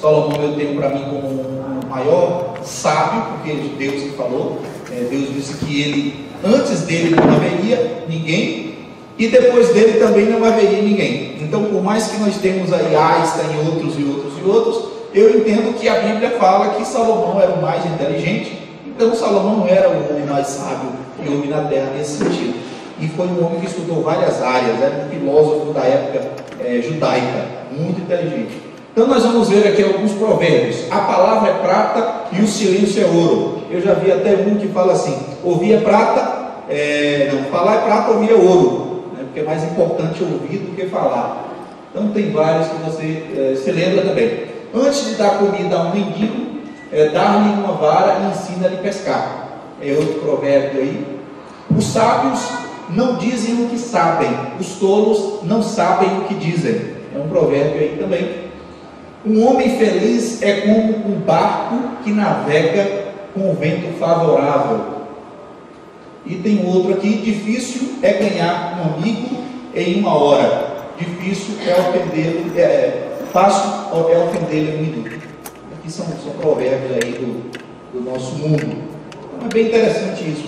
Salomão eu tenho para mim como o maior sábio, porque Deus que falou, Deus disse que ele, antes dele não haveria ninguém, e depois dele também não haveria ninguém. Então, por mais que nós temos aí Einstein e outros, eu entendo que a Bíblia fala que Salomão era o mais inteligente, então Salomão não era o homem mais sábio que houve na terra nesse sentido. E foi um homem que estudou várias áreas, era um filósofo da época judaica, muito inteligente. Então nós vamos ver aqui alguns provérbios. A palavra é prata e o silêncio é ouro. Eu já vi até um que fala assim: ouvir é prata, falar é prata, ouvir é ouro, né? Porque é mais importante ouvir do que falar. Então tem vários que você se lembra também. Antes de dar comida a um mendigo, dar-lhe uma vara e ensina-lhe a pescar. É outro provérbio aí. Os sábios não dizem o que sabem, os tolos não sabem o que dizem. É um provérbio aí também. Um homem feliz é como um barco que navega com o vento favorável. E tem outro aqui: difícil é ganhar um amigo em uma hora, difícil é ofendê-lo, fácil é ofendê-lo em um minuto. Aqui são provérbios aí do nosso mundo. Então é bem interessante isso,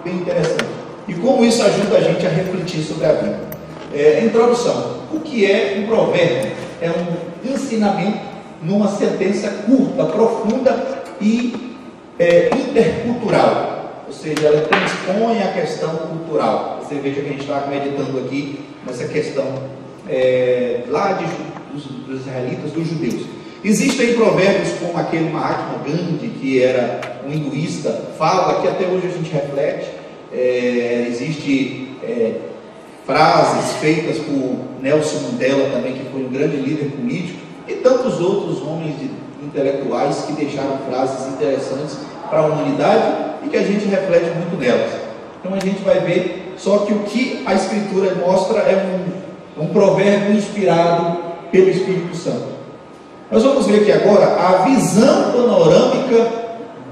bem interessante. E como isso ajuda a gente a refletir sobre a vida. Introdução: o que é um provérbio? É um ensinamento numa sentença curta, profunda e intercultural. Ou seja, ela transpõe a questão cultural. Você veja que a gente está meditando aqui nessa questão lá dos israelitas, dos judeus. Existem provérbios como aquele Mahatma Gandhi, que era um hinduísta, fala, que até hoje a gente reflete. Existe frases feitas por Nelson Mandela também, que foi um grande líder político, e tantos outros homens intelectuais que deixaram frases interessantes para a humanidade e que a gente reflete muito nelas. Então a gente vai ver só que o que a Escritura mostra é um provérbio inspirado pelo Espírito Santo. Nós vamos ver aqui agora a visão panorâmica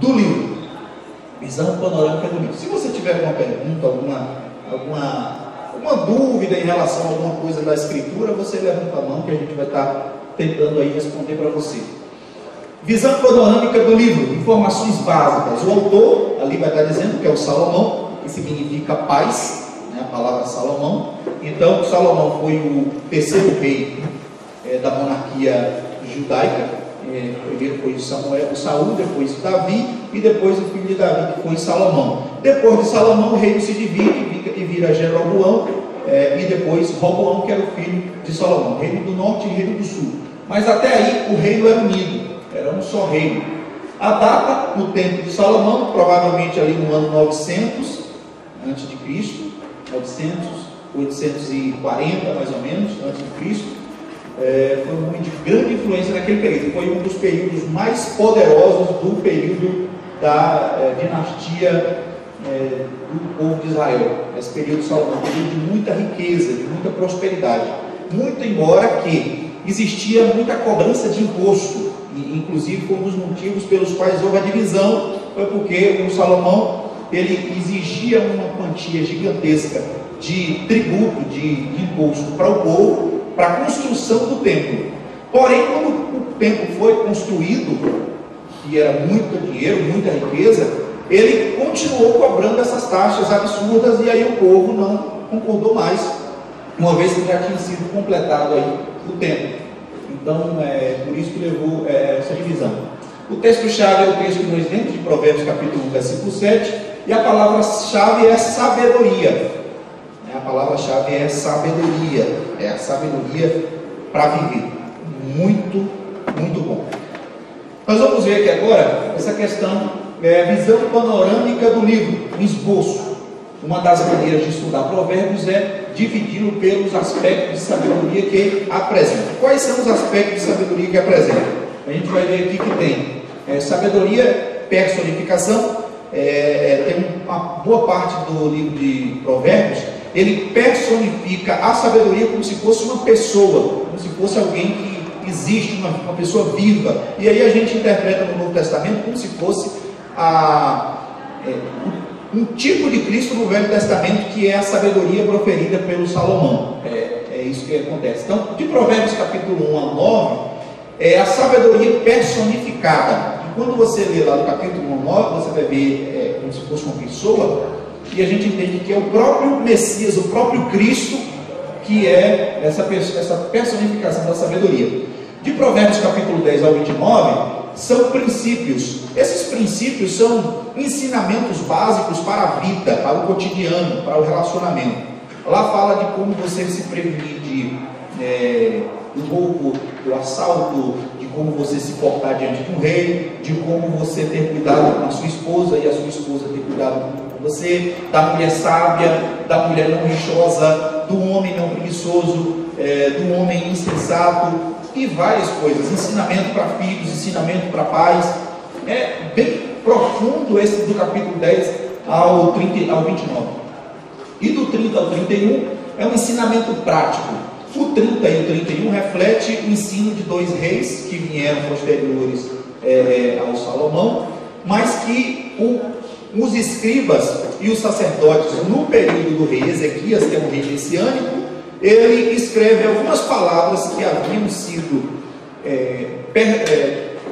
do livro. Visão panorâmica do livro. Se você tiver alguma pergunta, alguma dúvida em relação a alguma coisa da Escritura, você levanta a mão que a gente vai estar tentando aí responder para você. Visão panorâmica do livro, informações básicas. O autor ali vai estar dizendo que é o Salomão, que significa paz, né, a palavra Salomão. Então, Salomão foi o terceiro rei da monarquia judaica. Primeiro foi o Saul, depois Davi, e depois o filho de Davi, que foi Salomão. Depois de Salomão, o reino se divide e vira Jeroboão, e depois Roboão, que era o filho de Salomão, reino do norte e reino do sul. Mas até aí o reino era unido, era um só reino. A data, no tempo de Salomão, provavelmente ali no ano 900 antes de Cristo, 840 mais ou menos antes de Cristo. Foi muito de grande influência naquele período. Foi um dos períodos mais poderosos do período da dinastia do povo de Israel. Esse período de Salomão, um período de muita riqueza, de muita prosperidade. Muito embora que existia muita cobrança de imposto, e inclusive foi um dos motivos pelos quais houve a divisão, foi porque o Salomão ele exigia uma quantia gigantesca de tributo, de imposto para o povo, para a construção do templo. Porém, quando o templo foi construído, que era muito dinheiro, muita riqueza, ele continuou cobrando essas taxas absurdas, e aí o povo não concordou mais, uma vez que já tinha sido completado aí o templo. Então, por isso que levou essa divisão. O texto-chave é o texto que nós lemos de Provérbios capítulo 1, versículo 7, e a palavra-chave é sabedoria. A palavra-chave é sabedoria, é a sabedoria para viver. Muito, muito bom. Nós vamos ver aqui agora essa questão, visão panorâmica do livro, um esboço. Uma das maneiras de estudar provérbios é dividi-lo pelos aspectos de sabedoria que apresenta. Quais são os aspectos de sabedoria que apresenta? A gente vai ver aqui que tem sabedoria, personificação. Tem uma boa parte do livro de provérbios, ele personifica a sabedoria como se fosse uma pessoa, como se fosse alguém que existe, uma pessoa viva. E aí a gente interpreta no Novo Testamento como se fosse um tipo de Cristo no Velho Testamento, que é a sabedoria proferida pelo Salomão. É isso que acontece. Então, de Provérbios capítulo 1 a 9, é a sabedoria personificada. E quando você lê lá no capítulo 9, você vai ver como se fosse uma pessoa, e a gente entende que é o próprio Messias, o próprio Cristo, que é essa personificação da sabedoria. De Provérbios capítulo 10 ao 29, são princípios. Esses princípios são ensinamentos básicos para a vida, para o cotidiano, para o relacionamento. Lá fala de como você se prevenir do roubo, do assalto, de como você se portar diante de um rei, de como você ter cuidado com a sua esposa e a sua esposa ter cuidado com você, da mulher sábia, da mulher não rixosa, do homem não preguiçoso, do homem insensato e várias coisas. Ensinamento para filhos, ensinamento para pais. É bem profundo esse do capítulo 10 ao 29. E do 30 ao 31 é um ensinamento prático. O 30 e o 31 reflete o ensino de dois reis que vieram posteriores ao Salomão, mas que os escribas e os sacerdotes, no período do rei Ezequias, que é um rei messiânico, ele escreve algumas palavras que haviam sido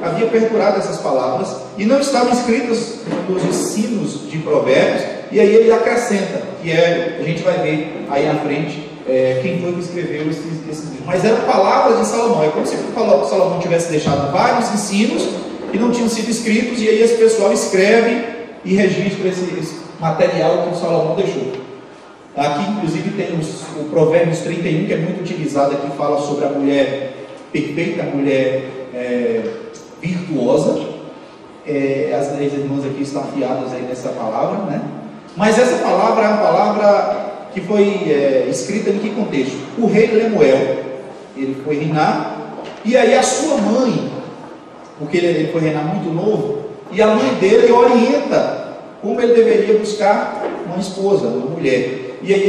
havia perdurado essas palavras e não estavam escritas nos ensinos de Provérbios, e aí ele acrescenta, que a gente vai ver aí na frente quem foi que escreveu esses livros. Mas eram palavras de Salomão. É como se Salomão tivesse deixado vários ensinos que não tinham sido escritos, e aí esse pessoal escreve e registra esse material que o Salomão deixou. Aqui inclusive tem o Provérbios 31, que é muito utilizado aqui, fala sobre a mulher perfeita, a mulher virtuosa. As irmãs aqui estão afiadas aí nessa palavra, né? Mas essa palavra é uma palavra que foi escrita em que contexto? O rei Lemuel, ele foi reinar, e aí a sua mãe, porque ele foi reinar muito novo, e a mãe dele orienta como ele deveria buscar uma esposa, uma mulher. E aí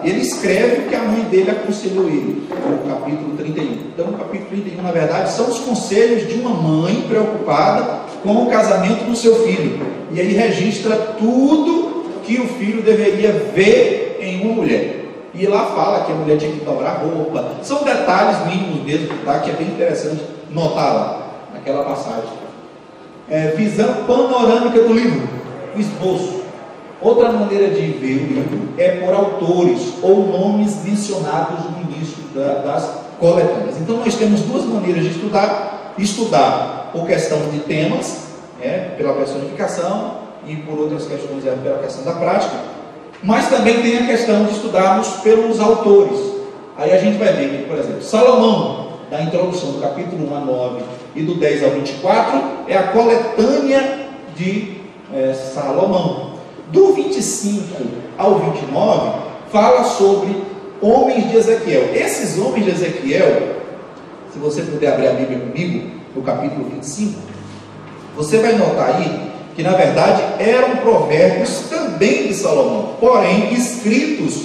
ele escreve o que a mãe dele aconselhou ele, no capítulo 31. Então, no capítulo 31, na verdade, são os conselhos de uma mãe preocupada com o casamento do seu filho. E aí registra tudo que o filho deveria ver em uma mulher. E lá fala que a mulher tinha que dobrar roupa. São detalhes mínimos mesmo, tá? Que é bem interessante notar lá, naquela passagem. Visão panorâmica do livro, o esboço. Outra maneira de ver o livro é por autores ou nomes mencionados no início das coletâneas. Então nós temos duas maneiras de estudar por questão de temas, pela personificação, e por outras questões pela questão da prática, mas também tem a questão de estudarmos pelos autores. Aí a gente vai ver que, por exemplo, Salomão, da introdução do capítulo 1 a 9 e do 10 ao 24, é a coletânea de Salomão. Do 25 ao 29, fala sobre homens de Ezequiel. Esses homens de Ezequiel, se você puder abrir a Bíblia comigo, no capítulo 25, você vai notar aí que na verdade eram provérbios também de Salomão, porém escritos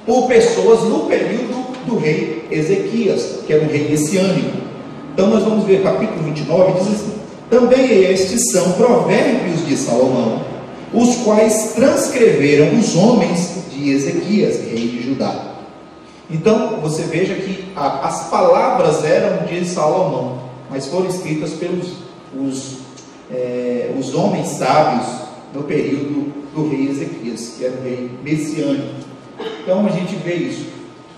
por pessoas no período do rei Ezequias, que era um rei messiânico. Então nós vamos ver capítulo 29, diz assim: também estes são provérbios de Salomão, os quais transcreveram os homens de Ezequias, rei de Judá. Então você veja que as palavras eram de Salomão, mas foram escritas pelos os homens sábios no período do rei Ezequias, que era um rei messiânico. Então a gente vê isso.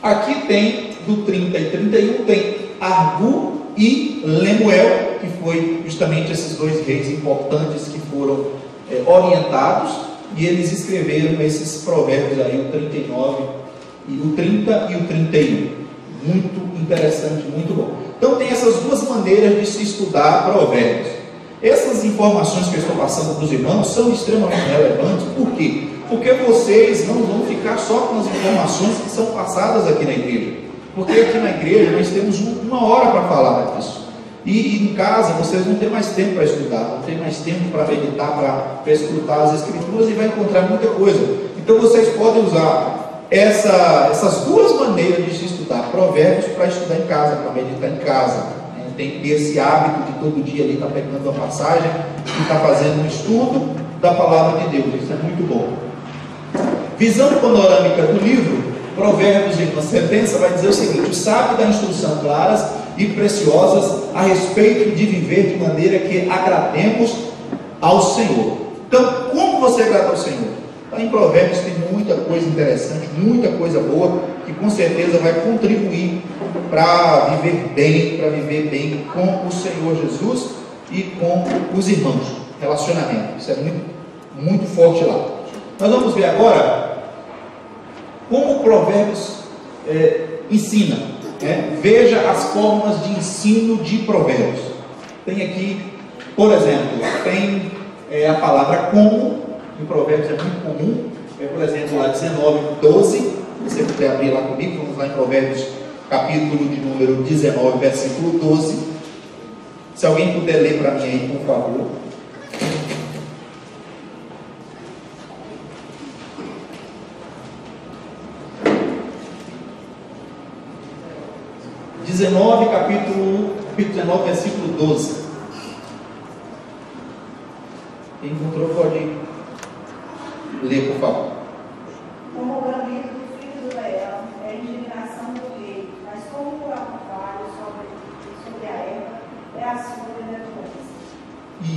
Aqui tem, do 30 e 31, tem Argu e Lemuel, que foi justamente esses dois reis importantes que foram orientados, e eles escreveram esses provérbios aí, o 39 e o 30 e o 31. Muito interessante, muito bom. Então tem essas duas maneiras de se estudar provérbios. Essas informações que eu estou passando para os irmãos são extremamente relevantes. Por quê? Porque vocês não vão ficar só com as informações que são passadas aqui na igreja. Porque aqui na igreja nós temos uma hora para falar disso. E em casa vocês não têm mais tempo para estudar, não tem mais tempo para meditar, para escutar as escrituras, e vai encontrar muita coisa. Então vocês podem usar essas duas maneiras de se estudar provérbios para estudar em casa, para meditar em casa. Tem que ter esse hábito de todo dia ali estar pegando a passagem e estar fazendo um estudo da palavra de Deus. Isso é muito bom. Visão panorâmica do livro Provérbios, em uma sentença, vai dizer o seguinte: o sábio dá instrução claras e preciosas a respeito de viver de maneira que agrademos ao Senhor. Então, como você agrada ao Senhor? Então, em Provérbios tem muita coisa interessante, muita coisa boa, que com certeza vai contribuir para viver bem com o Senhor Jesus e com os irmãos. Relacionamento, isso é muito forte lá. Nós vamos ver agora como Provérbios ensina. Veja as formas de ensino de Provérbios. Tem aqui, por exemplo, tem a palavra como. Em Provérbios é muito comum. Por exemplo, lá 19:12. Se você puder abrir lá comigo, vamos lá em Provérbios, capítulo de número 19, versículo 12. Se alguém puder ler para mim aí, por favor. Capítulo 19, versículo 12. Quem encontrou pode ler, por favor. Como o bramido do filho do leão é a indignação do rei, mas como o orvalho sobre a erva é a sua benevolência.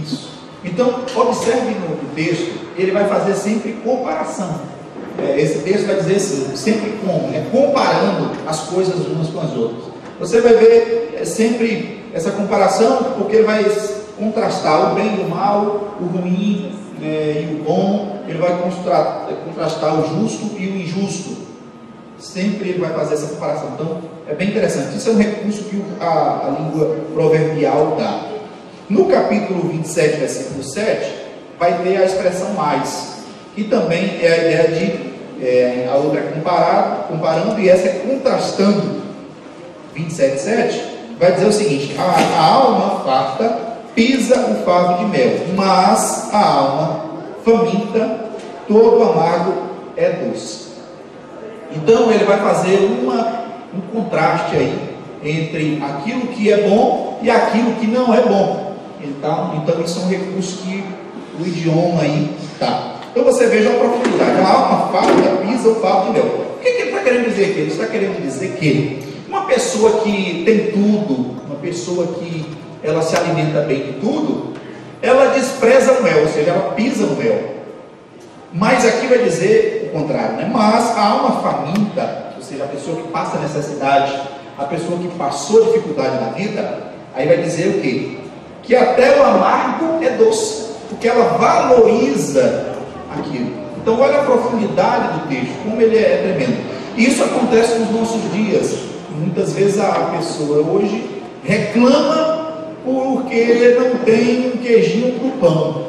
Isso. Então, observe no texto, ele vai fazer sempre comparação. Esse texto vai dizer assim, sempre como, comparando as coisas umas com as outras. Você vai ver sempre essa comparação, porque ele vai contrastar o bem e o mal, o ruim e o bom. Ele vai contrastar o justo e o injusto. Sempre ele vai fazer essa comparação. Então, é bem interessante. Isso é um recurso que a língua proverbial dá. No capítulo 27, versículo 7, vai ter a expressão mais, que também é a ideia de, a outra é comparando, e essa é contrastando. 27:7 vai dizer o seguinte: a alma farta pisa o favo de mel, mas a alma faminta, todo amargo é doce. Então ele vai fazer um contraste aí entre aquilo que é bom e aquilo que não é bom. Então isso é um recurso que o idioma aí dá. Então você veja a profundidade. A alma farta pisa o favo de mel. O que ele está querendo dizer aqui? Ele está querendo dizer que uma pessoa que tem tudo, uma pessoa que ela se alimenta bem de tudo, ela despreza o mel, ou seja, ela pisa no mel. Mas aqui vai dizer o contrário, Mas a alma faminta, ou seja, a pessoa que passa necessidade, a pessoa que passou dificuldade na vida, aí vai dizer o quê? Que até o amargo é doce, porque ela valoriza aquilo. Então olha a profundidade do texto, como ele é tremendo. Isso acontece nos nossos dias. Muitas vezes a pessoa hoje reclama porque não tem um queijinho para o pão.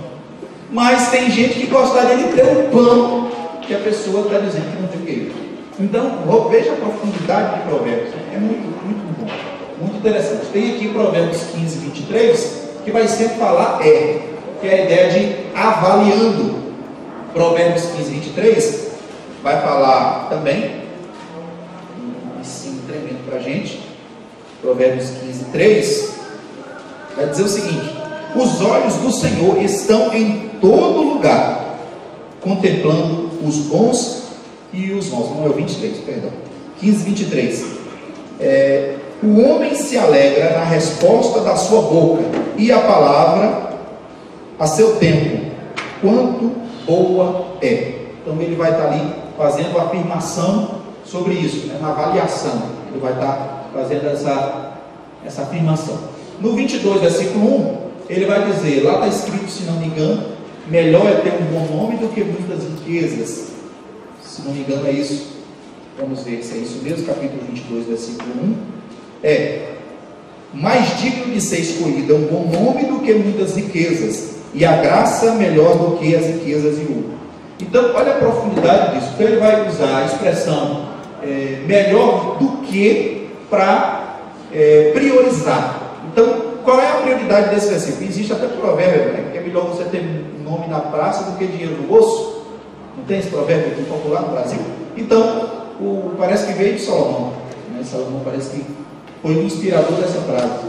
Mas tem gente que gostaria de ter um pão que a pessoa está dizendo que não tem queijo. Então, veja a profundidade de Provérbios. É muito bom, muito interessante. Tem aqui Provérbios 15:23, que vai sempre falar que é a ideia de avaliando. Provérbios 15:23 vai falar também, tremendo para a gente. Provérbios 15:3 vai dizer o seguinte: os olhos do Senhor estão em todo lugar, contemplando os bons e os maus. Não é o 23, perdão. 15:23. O homem se alegra na resposta da sua boca, e a palavra a seu tempo, quanto boa é. Então ele vai estar ali fazendo a afirmação sobre isso, uma avaliação. Ele vai estar fazendo essa afirmação. No 22, versículo 1, ele vai dizer, lá está escrito, se não me engano, melhor é ter um bom nome do que muitas riquezas. Se não me engano é isso. Vamos ver se é isso mesmo, capítulo 22, versículo 1. Mais digno de ser escolhido é um bom nome do que muitas riquezas, e a graça melhor do que as riquezas e ouro. Então, olha a profundidade disso. Então ele vai usar a expressão melhor do que para priorizar. Então, qual é a prioridade desse versículo? Existe até provérbio, que é melhor você ter um nome na praça do que dinheiro no bolso. Não tem esse provérbio aqui popular no Brasil? Então, parece que veio de Salomão. Salomão parece que foi o inspirador dessa frase.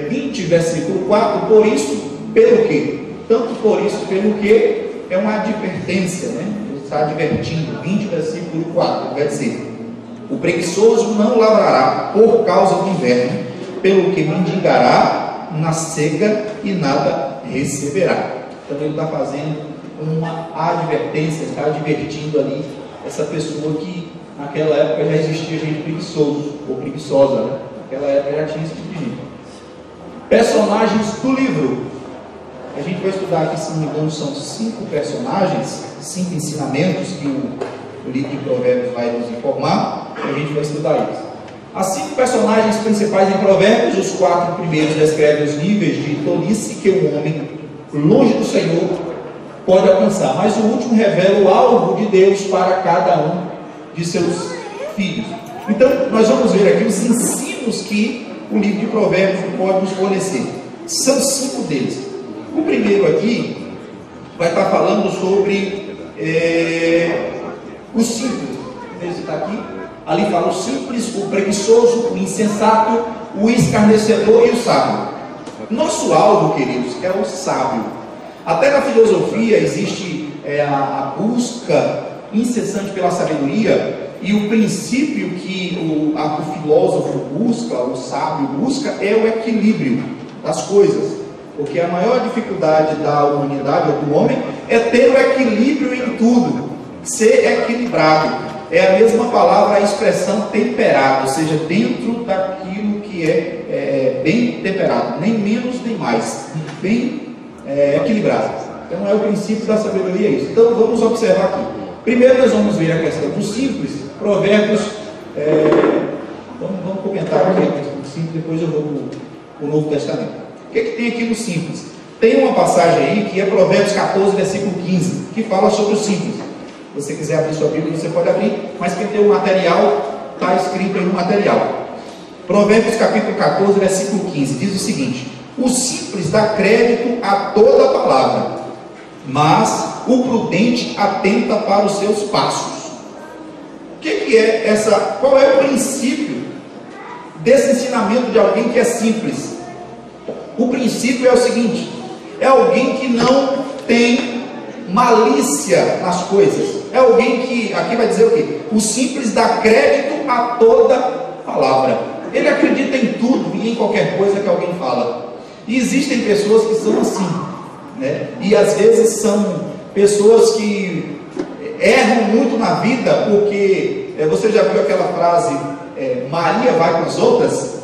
20, versículo 4, por isso, pelo quê? Tanto por isso, pelo que é uma advertência, Ele está advertindo. 20, versículo 4, vai dizer: O preguiçoso não lavrará por causa do inverno, pelo que mendigará na cega e nada receberá. Então ele está fazendo uma advertência, está advertindo ali essa pessoa que naquela época já existia gente preguiçoso ou preguiçosa, né? Naquela época já tinha esse tipo de gente. Personagens do livro. A gente vai estudar aqui, se não me engano, são 5 personagens, 5 ensinamentos que o livro de Provérbios vai nos informar, e a gente vai estudar eles. As 5 personagens principais em Provérbios, os 4 primeiros descrevem os níveis de tolice que um homem longe do Senhor pode alcançar, mas o último revela o alvo de Deus para cada um de seus filhos. Então, nós vamos ver aqui os ensinos que o livro de Provérbios pode nos fornecer. São 5 deles. O primeiro aqui vai estar falando sobre o simples. Esse está aqui. Ali fala o simples, o preguiçoso, o insensato, o escarnecedor e o sábio. Nosso alvo, queridos, é o sábio. Até na filosofia existe a busca incessante pela sabedoria, e o princípio que o filósofo busca, o sábio busca, é o equilíbrio das coisas. Porque a maior dificuldade da humanidade ou do homem é ter o equilíbrio em tudo, ser equilibrado. É a mesma palavra, a expressão temperado, ou seja, dentro daquilo que é bem temperado, nem menos nem mais, bem equilibrado. Então é o princípio da sabedoria isso. Então vamos observar aqui. Primeiro nós vamos ver a questão do simples, Provérbios, vamos comentar aqui a questão do simples, depois eu vou para o Novo Testamento. O que tem aqui no simples? Tem uma passagem aí que é Provérbios 14, versículo 15, que fala sobre o simples. Se você quiser abrir sua Bíblia, você pode abrir, mas quem tem o material, está escrito aí no material. Provérbios capítulo 14, versículo 15, diz o seguinte: o simples dá crédito a toda palavra, mas o prudente atenta para os seus passos. O que é essa? Qual é o princípio desse ensinamento de alguém que é simples? O princípio é o seguinte: é alguém que não tem malícia nas coisas. É alguém que, aqui vai dizer o quê? O simples dá crédito a toda palavra. Ele acredita em tudo e em qualquer coisa que alguém fala. E existem pessoas que são assim, né? E às vezes são pessoas que erram muito na vida, porque você já viu aquela frase, Maria vai com as outras,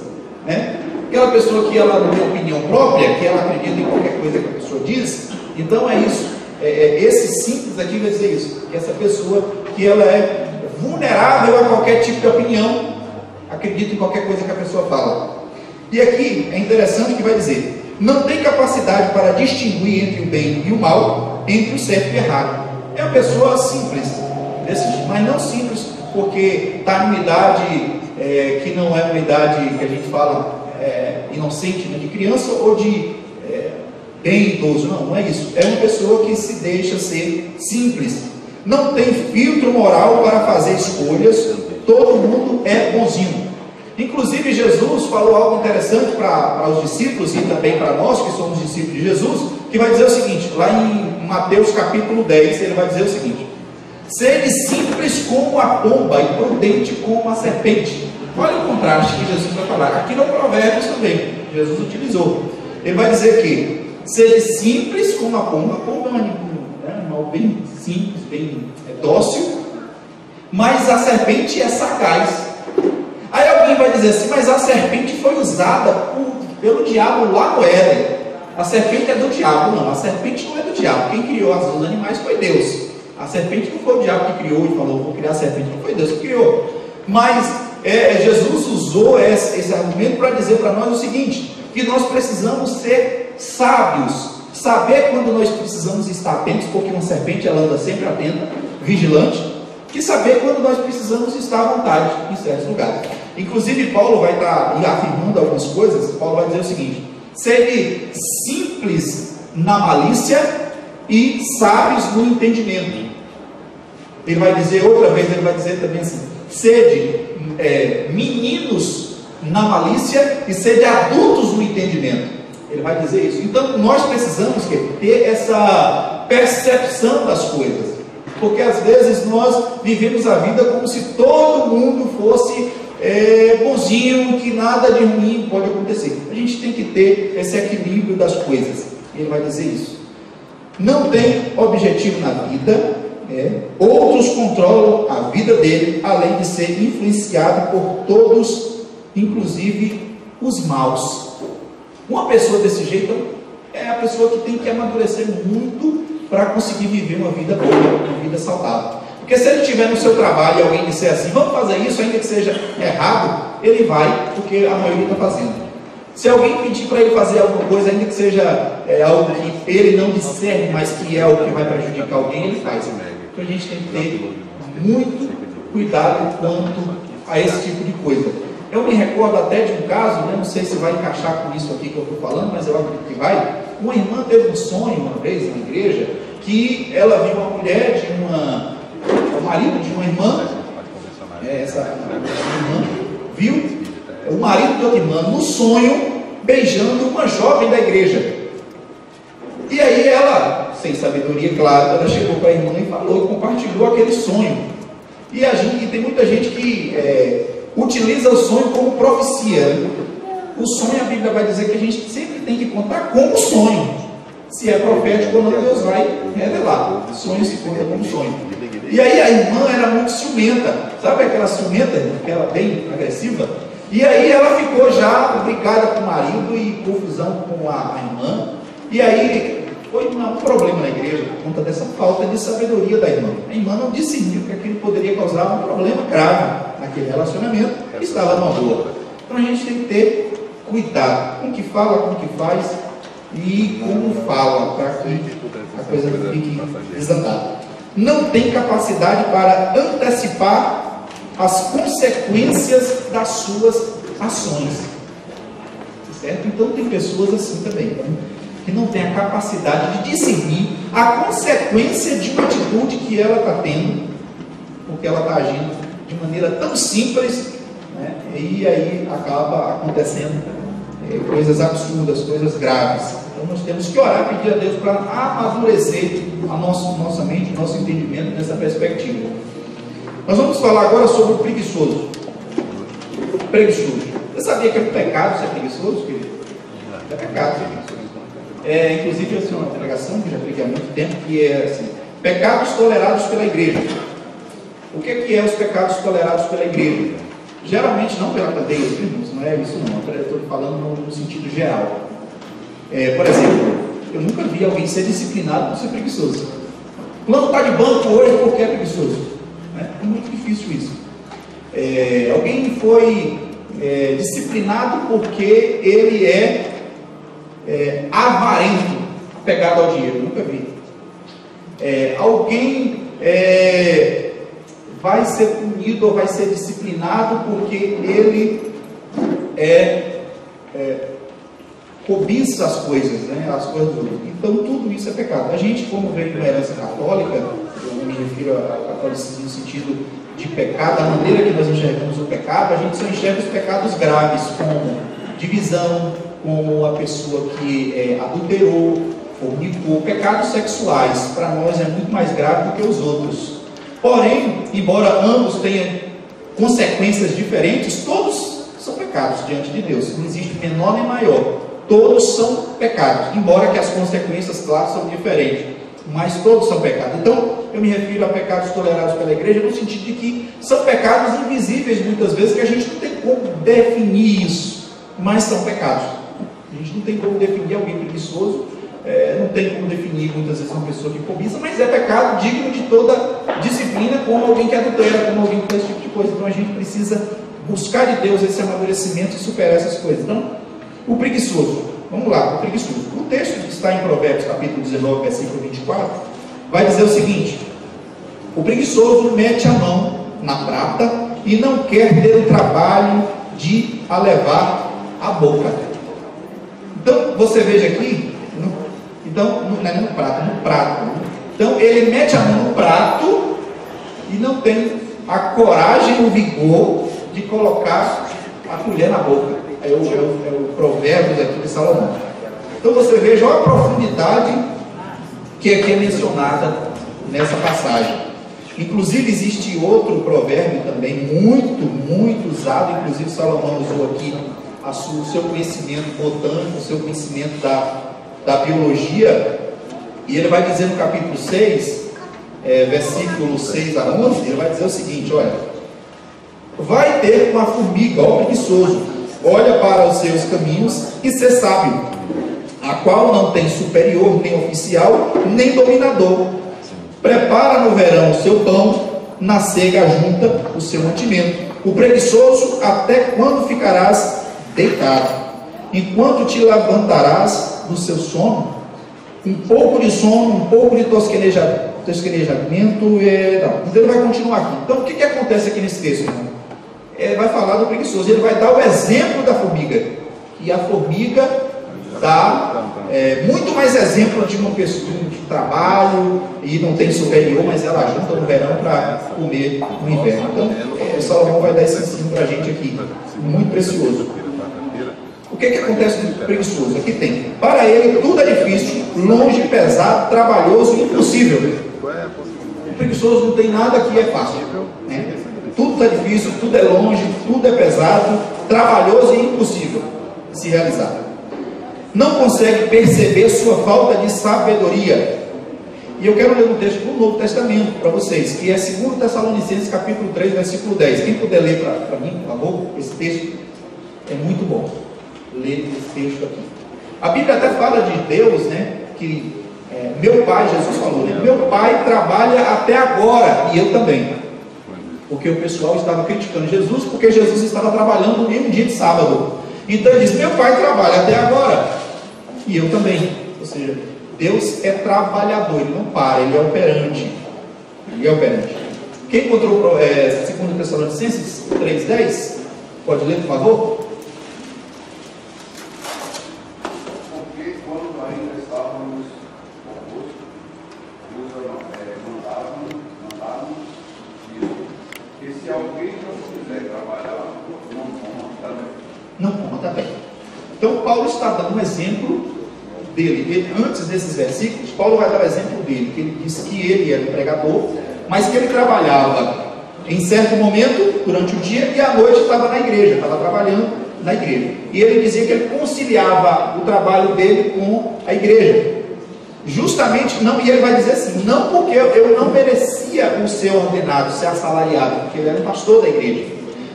né? Aquela pessoa que ela não tem opinião própria, que ela acredita em qualquer coisa que a pessoa diz. Então é isso. Esse simples aqui vai dizer isso, que essa pessoa que ela é vulnerável a qualquer tipo de opinião, acredita em qualquer coisa que a pessoa fala. E aqui é interessante que vai dizer: não tem capacidade para distinguir entre o bem e o mal, entre o certo e o errado. É uma pessoa simples, mas não simples porque está numa idade que não é uma idade que a gente fala inocente, né, de criança ou de bem idoso. Não é isso. É uma pessoa que se deixa ser simples. Não tem filtro moral para fazer escolhas. Todo mundo é bonzinho. Inclusive Jesus falou algo interessante para os discípulos e também para nós que somos discípulos de Jesus, que vai dizer o seguinte, lá em Mateus capítulo 10, ele vai dizer o seguinte: sede simples como a pomba e prudente como a serpente. Olha o contraste que Jesus vai falar. Aqui no Provérbios também, Jesus utilizou. Ele vai dizer que sede simples como a pomba é um animal bem simples, bem dócil, mas a serpente é sagaz. Aí alguém vai dizer assim, mas a serpente foi usada pelo diabo lá no Éden. A serpente é do diabo. Não, a serpente não é do diabo. Quem criou os animais foi Deus. A serpente não foi o diabo que criou e falou, vou criar a serpente. Não foi Deus que criou. Mas Jesus usou esse argumento para dizer para nós o seguinte, que nós precisamos ser sábios, saber quando nós precisamos estar atentos, porque uma serpente ela anda sempre atenta, vigilante, e saber quando nós precisamos estar à vontade em certos lugares. Inclusive Paulo vai estar afirmando algumas coisas. Paulo vai dizer o seguinte: sede simples na malícia e sábios no entendimento. Ele vai dizer outra vez, ele vai dizer também assim: sede meninos na malícia e sede adultos no entendimento. Ele vai dizer isso. Então nós precisamos ter essa percepção das coisas. Porque às vezes nós vivemos a vida como se todo mundo fosse bonzinho, que nada de ruim pode acontecer. A gente tem que ter esse equilíbrio das coisas. Ele vai dizer isso. Não tem objetivo na vida, outros controlam a vida dele, além de ser influenciado por todos, inclusive os maus. Uma pessoa desse jeito é a pessoa que tem que amadurecer muito para conseguir viver uma vida boa, uma vida saudável. Porque se ele estiver no seu trabalho e alguém disser assim, vamos fazer isso, ainda que seja errado, ele vai, porque a maioria está fazendo. Se alguém pedir para ele fazer alguma coisa, ainda que seja algo que ele não discerne, mas que é algo que vai prejudicar alguém, ele faz. Então a gente tem que ter muito cuidado quanto a esse tipo de coisa. Eu me recordo até de um caso, não sei se vai encaixar com isso aqui que eu estou falando, mas eu acredito que vai. Uma irmã teve um sonho uma vez na igreja, que ela viu uma mulher o marido de uma irmã, essa irmã viu o marido de outra irmã no sonho beijando uma jovem da igreja. E aí ela, sem sabedoria, claro, ela chegou para a irmã e falou, compartilhou aquele sonho. E tem muita gente que utiliza o sonho como profecia. O sonho, a Bíblia vai dizer que a gente sempre tem que contar com o sonho. Se é profético ou não, Deus vai revelar. O sonho se conta como sonho. E aí a irmã era muito ciumenta. Sabe aquela ciumenta, aquela bem agressiva? E aí ela ficou já brigada com o marido e confusão com a irmã. E aí foi um problema na igreja por conta dessa falta de sabedoria da irmã. A irmã não discerniu que aquilo poderia causar um problema grave naquele relacionamento e estava numa boa. Então a gente tem que ter cuidado com o que fala, com o que faz e como fala, para que a coisa não fique desandada. Não tem capacidade para antecipar as consequências das suas ações. Certo? Então tem pessoas assim também, que não tem a capacidade de discernir a consequência de uma atitude que ela está tendo, porque ela está agindo de maneira tão simples, né? E aí acaba acontecendo coisas absurdas, coisas graves. Então nós temos que orar, pedir a Deus para amadurecer a nossa mente, nosso entendimento nessa perspectiva. Nós vamos falar agora sobre o preguiçoso. Preguiçoso. Você sabia que é um pecado ser preguiçoso, querido? É pecado ser preguiçoso. Inclusive eu tenho uma pregação que já preguei há muito tempo, que é assim, pecados tolerados pela igreja. O que é os pecados tolerados pela igreja? Geralmente não pela cadeia, irmãos, não é isso não, eu estou falando no sentido geral. Por exemplo, eu nunca vi alguém ser disciplinado por ser preguiçoso. O plano está de banco hoje porque é preguiçoso. É muito difícil isso. Alguém foi disciplinado porque ele é avarento, apegado ao dinheiro. Eu nunca vi. Alguém vai ser punido ou vai ser disciplinado porque ele cobiça as coisas, né? As coisas do outro. Então tudo isso é pecado. A gente, como veio da herança católica, eu me refiro ao catolicismo no sentido de pecado, da maneira que nós enxergamos o pecado, a gente só enxerga os pecados graves, como divisão, como a pessoa que adulterou, fornicou, pecados sexuais. Para nós é muito mais grave do que os outros. Porém, embora ambos tenham consequências diferentes, todos são pecados diante de Deus. Não existe menor nem maior. Todos são pecados, embora que as consequências, claro, são diferentes. Mas todos são pecados. Então, eu me refiro a pecados tolerados pela igreja no sentido de que são pecados invisíveis, muitas vezes, que a gente não tem como definir isso, mas são pecados. A gente não tem como definir alguém preguiçoso, não tem como definir muitas vezes uma pessoa que cobiça, mas é pecado digno de toda disciplina, como alguém que adultera, como alguém que faz esse tipo de coisa. Então a gente precisa buscar de Deus esse amadurecimento e superar essas coisas. Então, o preguiçoso, vamos lá, o preguiçoso. O texto que está em Provérbios capítulo 19, versículo 24, vai dizer o seguinte: o preguiçoso mete a mão na prata e não quer ter o trabalho de a levar à boca. Então, você veja aqui, não é no prato, no prato. Então, ele mete a mão no prato e não tem a coragem, o vigor de colocar a colher na boca. É o Provérbios aqui de Salomão. Então, você veja a profundidade que aqui é mencionada nessa passagem. Inclusive existe outro provérbio também muito usado, inclusive Salomão usou aqui o seu conhecimento botânico, o seu conhecimento da biologia, e ele vai dizer no capítulo 6, versículo 6 a 11, ele vai dizer o seguinte: olha, vai ter uma formiga, ó preguiçoso, olha para os seus caminhos e ser sábio, a qual não tem superior, nem oficial, nem dominador. Prepara no verão o seu pão, na cega junta o seu mantimento. O preguiçoso, até quando ficarás deitado? Enquanto te levantarás do seu sono? Um pouco de sono, um pouco de tosquenejamento, não. Ele vai continuar aqui. Então, o que acontece aqui nesse texto, irmão? Vai falar do preguiçoso. Ele vai dar o exemplo da formiga. E a formiga dá muito mais exemplo de uma pessoa de trabalho e não tem superior, mas ela junta no verão para comer no inverno. Então, Salomão vai dar esse ensino para a gente aqui, muito precioso. O que acontece com o preguiçoso? Aqui tem: para ele tudo é difícil, longe, pesado, trabalhoso e impossível. O preguiçoso não tem nada que é fácil, né? Tudo está difícil, tudo é longe, tudo é pesado, trabalhoso e impossível de se realizar. Não consegue perceber sua falta de sabedoria. E eu quero ler um texto do Novo Testamento para vocês, que é 2 Tessalonicenses capítulo 3, versículo 10. Quem puder ler para mim, por favor, esse texto é muito bom. Ler esse texto aqui. A Bíblia até fala de Deus, né? Que meu pai, Jesus falou, né? Meu pai trabalha até agora, e eu também. Porque o pessoal estava criticando Jesus, porque Jesus estava trabalhando em um dia de sábado. Então ele diz: meu pai trabalha até agora, e eu também. Ou seja, Deus é trabalhador, ele não para, ele é operante. Ele é operante. Quem encontrou 2 Tessalonicenses 3,10? Pode ler, por favor? Porque quando ainda estávamos convosco, mandávamos que se alguém não quiser trabalhar, não coma também. Não coma também. Então Paulo está dando um exemplo dele. Antes desses versículos, Paulo vai dar o exemplo dele, que ele disse que ele era um pregador, mas que ele trabalhava em certo momento durante o dia e à noite estava na igreja, estava trabalhando na igreja. E ele dizia que ele conciliava o trabalho dele com a igreja. Justamente não, e ele vai dizer assim: não porque eu não merecia o ser ordenado, ser assalariado, porque ele era um pastor da igreja,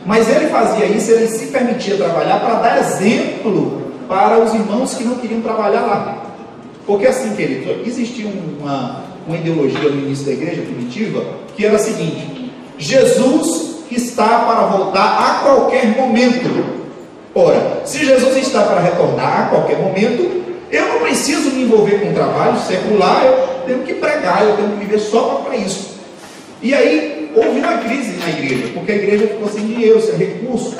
mas ele fazia isso, ele se permitia trabalhar para dar exemplo para os irmãos que não queriam trabalhar lá. Porque assim, querido, existia uma ideologia no início da igreja primitiva, que era a seguinte: Jesus está para voltar a qualquer momento. Ora, se Jesus está para retornar a qualquer momento, eu não preciso me envolver com trabalho secular, eu tenho que pregar, eu tenho que viver só para isso. E aí houve uma crise na igreja, porque a igreja ficou sem dinheiro, sem recurso.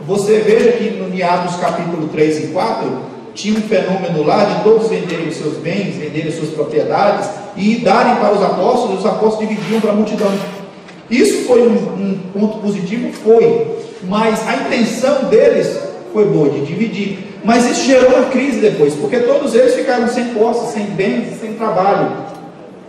Você veja que no Atos capítulo 3 e 4, tinha um fenômeno lá de todos venderem os seus bens, venderem as suas propriedades e darem para os apóstolos dividiam para a multidão. Isso foi um ponto positivo? Foi, mas a intenção deles foi boa, de dividir. Mas isso gerou uma crise depois, porque todos eles ficaram sem posse, sem bens, sem trabalho.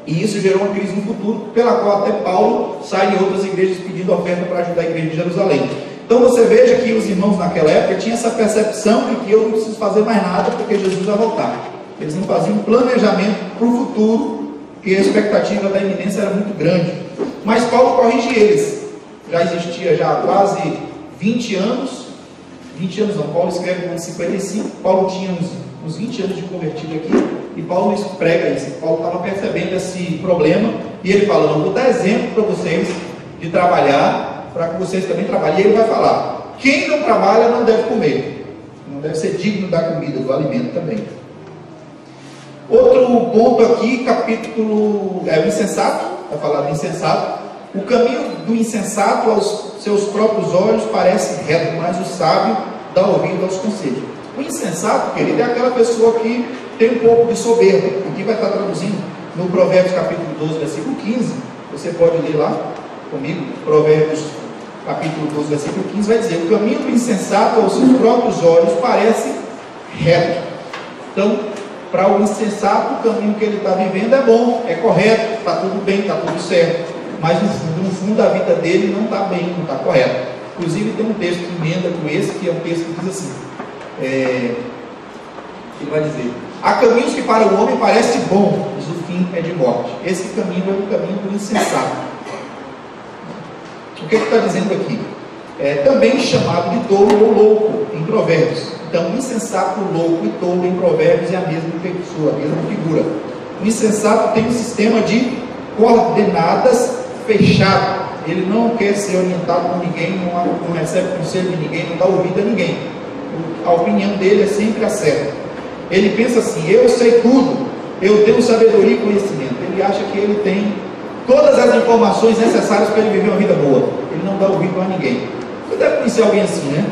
E isso gerou uma crise no futuro, pela qual até Paulo sai em outras igrejas pedindo oferta para ajudar a igreja de Jerusalém. Então você veja que os irmãos naquela época tinham essa percepção de que eu não preciso fazer mais nada porque Jesus vai voltar. Eles não faziam um planejamento para o futuro, porque a expectativa da iminência era muito grande. Mas Paulo corrige eles. Já existia já há quase 20 anos não, Paulo escreve no ano 55, Paulo tinha uns 20 anos de convertido aqui, e Paulo prega isso. Paulo estava percebendo esse problema, e ele fala: não, vou dar exemplo para vocês de trabalhar, para que vocês também trabalhem. E ele vai falar: quem não trabalha não deve comer, não deve ser digno da comida, do alimento também. Outro ponto aqui, capítulo, o insensato, vai falar do insensato. O caminho do insensato aos seus próprios olhos parece reto, mas o sábio dá ouvido aos conselhos. O insensato, querido, é aquela pessoa que tem um pouco de soberba. Aqui vai estar traduzindo no Provérbios capítulo 12, versículo 15. Você pode ler lá comigo, Provérbios capítulo 12, versículo 15, vai dizer: o caminho do insensato aos seus próprios olhos parece reto. Então, para o insensato, o caminho que ele está vivendo é bom, é correto, está tudo bem, está tudo certo. mas no fundo a vida dele não está bem, não está correto. Inclusive tem um texto que emenda com esse, que é um texto que diz assim, ele vai dizer: há caminhos que para o homem parece bom, mas o fim é de morte. Esse caminho é o caminho do insensato. O que ele está dizendo aqui? Também chamado de tolo ou louco em Provérbios. Então, insensato, louco e tolo em Provérbios é a mesma pessoa, a mesma figura. O insensato tem um sistema de coordenadas fechado. Ele não quer ser orientado por ninguém, não recebe conselho de ninguém, não dá ouvido a ninguém. A opinião dele é sempre a certa. Ele pensa assim: eu sei tudo, eu tenho sabedoria e conhecimento. Ele acha que ele tem todas as informações necessárias para ele viver uma vida boa. Ele não dá ouvido a ninguém. Você deve conhecer alguém assim, né?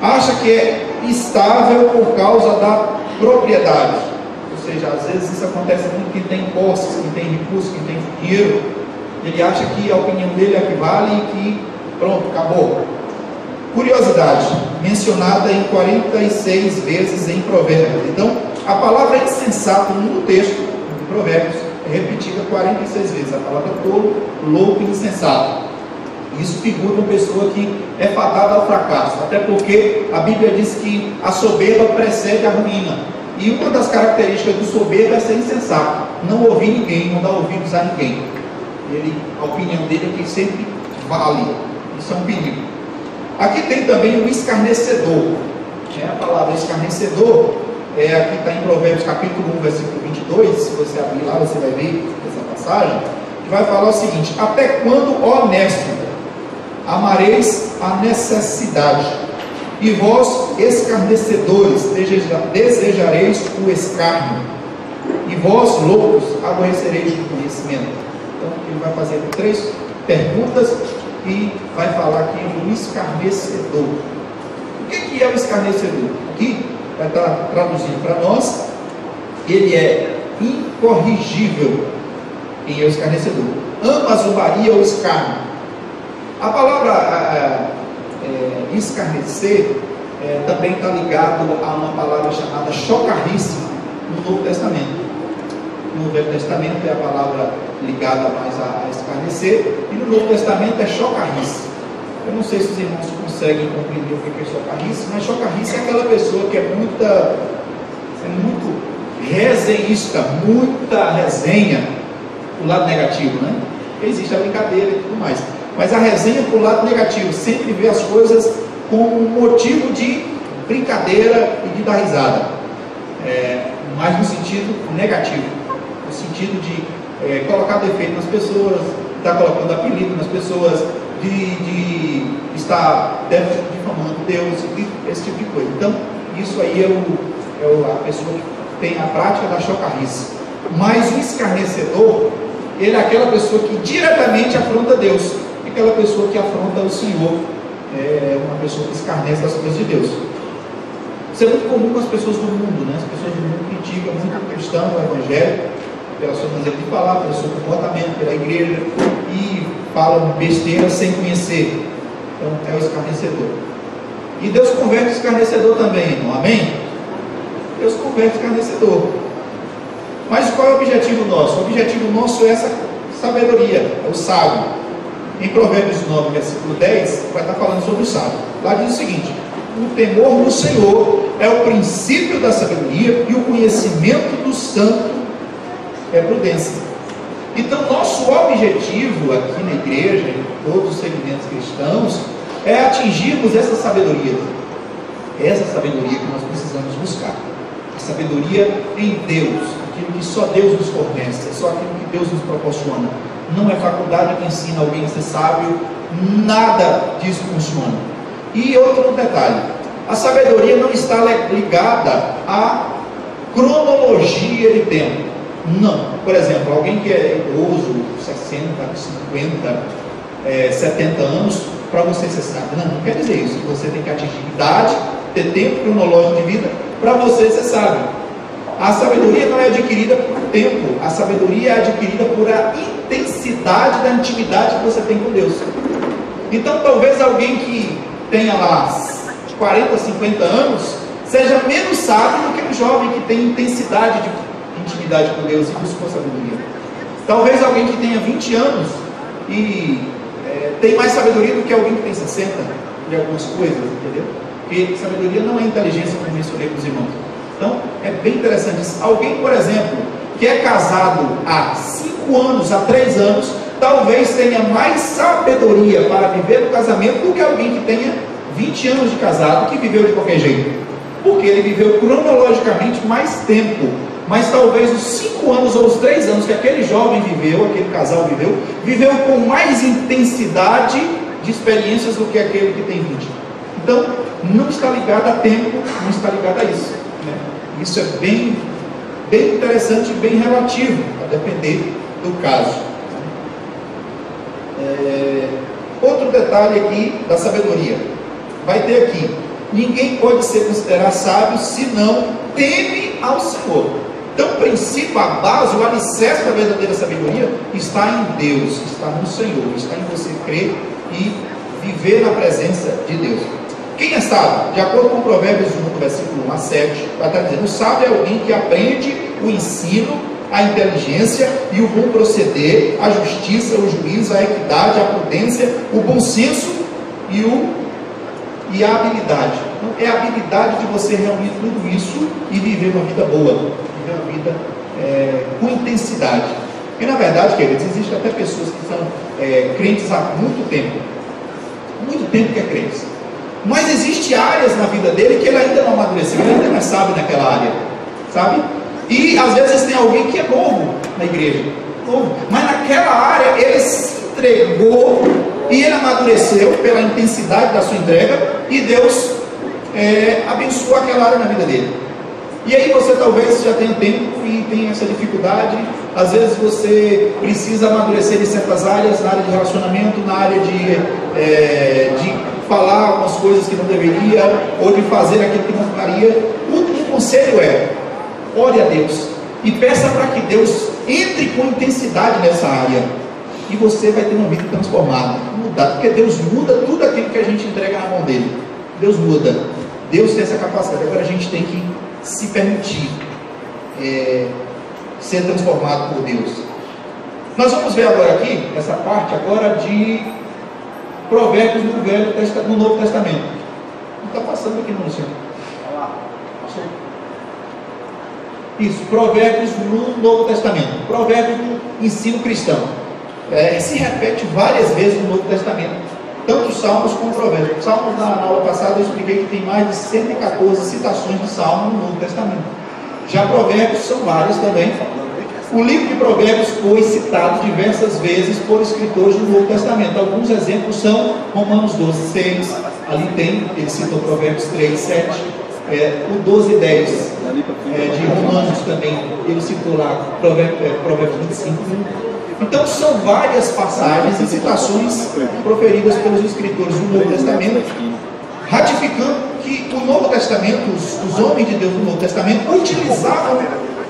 Acha que é estável por causa da propriedade. Ou seja, às vezes isso acontece muito quem tem posses, quem tem recursos, quem tem dinheiro. Ele acha que a opinião dele é a que vale e que pronto, acabou. Curiosidade, mencionada em 46 vezes em Provérbios. Então, a palavra insensato no texto de Provérbios é repetida 46 vezes. A palavra tolo, louco e insensato. Isso figura uma pessoa que é fadada ao fracasso. Até porque a Bíblia diz que a soberba precede a ruína. E uma das características do soberbo é ser insensato. Não ouvir ninguém, não dar ouvidos a ninguém. A opinião dele é que sempre vale. Isso é um perigo. Aqui tem também o escarnecedor. A palavra escarnecedor aqui está em Provérbios capítulo 1, versículo 22. Se você abrir lá, você vai ver essa passagem, que vai falar o seguinte: até quando, ó honesto, amareis a necessidade, e vós, escarnecedores, desejareis o escárnio, e vós, loucos, aborrecereis o conhecimento. Então, ele vai fazer 3 perguntas e vai falar aqui do escarnecedor. O que é o escarnecedor? Aqui vai estar traduzindo para nós. Ele é incorrigível. Quem é o escarnecedor? Ama a zombaria ou escárnio. A palavra escarnecer também está ligado a uma palavra chamada chocarrice no Novo Testamento. No Velho Testamento é a palavra ligada mais a escarnecer, e no Novo Testamento é chocarrice. Eu não sei se os irmãos conseguem compreender o que é chocarrice, mas chocarrice é aquela pessoa que é muito resenhista, muita resenha do lado negativo, né? Existe a brincadeira e tudo mais, mas a resenha para o lado negativo, sempre vê as coisas como motivo de brincadeira e de dar risada, mas no sentido negativo, no sentido de colocar defeito nas pessoas, estar colocando apelido nas pessoas, de estar difamando Deus, esse tipo de coisa. Então, isso aí é a pessoa que tem a prática da chocarrice. Mas o escarnecedor, ele é aquela pessoa que diretamente afronta Deus, aquela pessoa que afronta o Senhor, uma pessoa que escarnece das coisas de Deus. Isso é muito comum com as pessoas do mundo, né? As pessoas do mundo criticam muito o cristão, o evangelho, pela sua maneira de falar, pelo seu comportamento, pela igreja, e falam besteira sem conhecer. Então é o escarnecedor. E Deus converte o escarnecedor também, irmão. Amém? Deus converte o escarnecedor. Mas qual é o objetivo nosso? O objetivo nosso é essa sabedoria, é o sábio. Em Provérbios 9, versículo 10, vai estar falando sobre o sábio. Lá diz o seguinte: o temor do Senhor é o princípio da sabedoria, e o conhecimento do santo é prudência. Então, nosso objetivo aqui na igreja, em todos os segmentos cristãos, é atingirmos essa sabedoria que nós precisamos buscar. A sabedoria em Deus, aquilo que só Deus nos fornece, só aquilo que Deus nos proporciona. Não é faculdade que ensina alguém a ser sábio, nada disso funciona. E outro detalhe: a sabedoria não está ligada à cronologia de tempo. Não. Por exemplo, alguém que é idoso, 60, 50, 70 anos, para você ser sábio. Não quer dizer isso. Você tem que atingir idade, ter tempo cronológico de vida, para você ser sábio. A sabedoria não é adquirida por tempo. A sabedoria é adquirida por a intensidade da intimidade que você tem com Deus. Então, talvez alguém que tenha lá 40, 50 anos, seja menos sábio do que um jovem que tem intensidade de intimidade com Deus e buscou sabedoria. Talvez alguém que tenha 20 anos tem mais sabedoria do que alguém que tem 60 de algumas coisas, entendeu? Porque sabedoria não é inteligência, como mencionei com os irmãos. Então, é bem interessante isso. Alguém, por exemplo, que é casado há 5 anos, há 3 anos, talvez tenha mais sabedoria para viver no casamento do que alguém que tenha 20 anos de casado, que viveu de qualquer jeito. Porque ele viveu cronologicamente mais tempo. Mas talvez os 5 anos ou os 3 anos que aquele jovem viveu, aquele casal viveu com mais intensidade de experiências do que aquele que tem 20. Então, não está ligado a tempo, não está ligado a isso, né? Isso é bem interessante e bem relativo, a depender do caso. Outro detalhe aqui da sabedoria, vai ter aqui: ninguém pode ser considerado sábio se não teme ao Senhor. Então, o princípio, a base, o alicerce da verdadeira sabedoria está em Deus, está no Senhor, está em você crer e viver na presença de Deus. Quem é sábio? De acordo com Provérbios 1, versículo 1 a 7, vai estar dizendo: o sábio é alguém que aprende o ensino, a inteligência e o bom proceder, a justiça, o juízo, a equidade, a prudência, o bom senso e a habilidade. Então, é a habilidade de você reunir tudo isso e viver uma vida boa, viver uma vida com intensidade. E na verdade, queridos, existem até pessoas que são crentes há muito tempo que é crente, mas existem áreas na vida dele que ele ainda não amadureceu, ele ainda não é sábio naquela área, sabe? E às vezes tem alguém que é novo na igreja, mas naquela área ele se entregou e ele amadureceu pela intensidade da sua entrega, e Deus abençoou aquela área na vida dele. E aí você talvez já tenha tempo e tenha essa dificuldade. Às vezes você precisa amadurecer em certas áreas, na área de relacionamento, na área de falar algumas coisas que não deveria, ou de fazer aquilo que não faria. O conselho é: ore a Deus e peça para que Deus entre com intensidade nessa área, e você vai ter uma vida transformada, mudada, porque Deus muda tudo aquilo que a gente entrega na mão dele. Deus muda, Deus tem essa capacidade. Agora a gente tem que se permitir ser transformado por Deus. Nós vamos ver agora aqui, essa parte agora de Provérbios no Novo Testamento. Não está passando aqui, não, Luciano? Passou. Isso, Provérbios no Novo Testamento. Provérbios no ensino cristão. Se repete várias vezes no Novo Testamento, tanto Salmos como Provérbios. Salmos, na aula passada eu expliquei que tem mais de 114 citações de Salmo no Novo Testamento. Já Provérbios são vários também. O livro de Provérbios foi citado diversas vezes por escritores do Novo Testamento. Alguns exemplos são Romanos 12, 6, ali tem, ele citou Provérbios 3, 7, o 12, 10 de Romanos também, ele citou lá Provérbios 25, 1. Então são várias passagens e citações proferidas pelos escritores do Novo Testamento, ratificando que o Novo Testamento, os homens de Deus do Novo Testamento utilizavam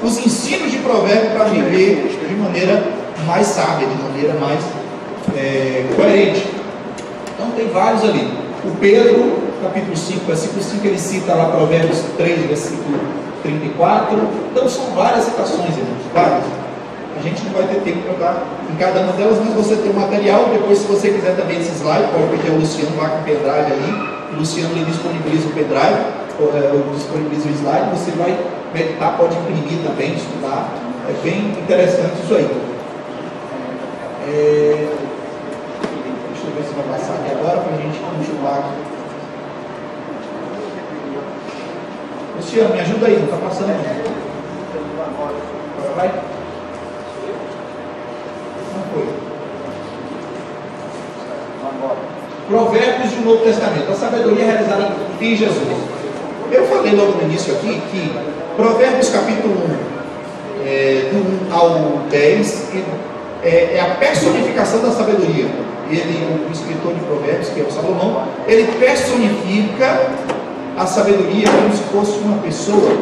os ensinos de Provérbios para viver de maneira mais sábia, de maneira mais coerente. Então tem vários ali. O Pedro, capítulo 5, versículo 5, ele cita lá Provérbios 3, versículo 34. Então são várias citações, irmãos, várias. A gente não vai ter tempo para dar em cada uma delas, mas você tem o material. Depois, se você quiser também esse slide, pode pedir ao Luciano lá com o pendrive ali. O Luciano ele disponibiliza o pendrive, disponibiliza o slide. Você vai meditar, pode imprimir também, estudar. É bem interessante isso aí. Deixa eu ver se vai passar aqui agora para a gente continuar aqui. Luciano, me ajuda aí, não está passando não. Agora vai. Provérbios do Novo Testamento, a sabedoria realizada em Jesus. Eu falei logo no início aqui que Provérbios capítulo 1, do 1 ao 10, é a personificação da sabedoria. O escritor de Provérbios, que é o Salomão, ele personifica a sabedoria como se fosse uma pessoa.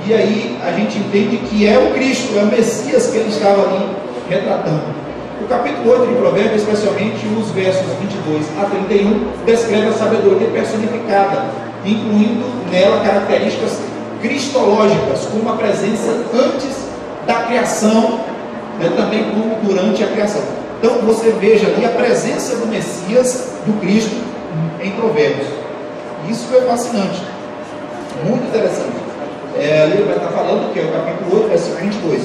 E aí a gente entende que é o Cristo, é o Messias que ele estava ali retratando. O capítulo 8 de Provérbios, especialmente os versos 22 a 31, descreve a sabedoria personificada, incluindo nela características cristológicas, como a presença antes da criação, também como durante a criação. Então você veja ali a presença do Messias, do Cristo, em Provérbios. Isso foi fascinante, muito interessante. Ali ele vai estar falando que é o capítulo 8, versículo 22.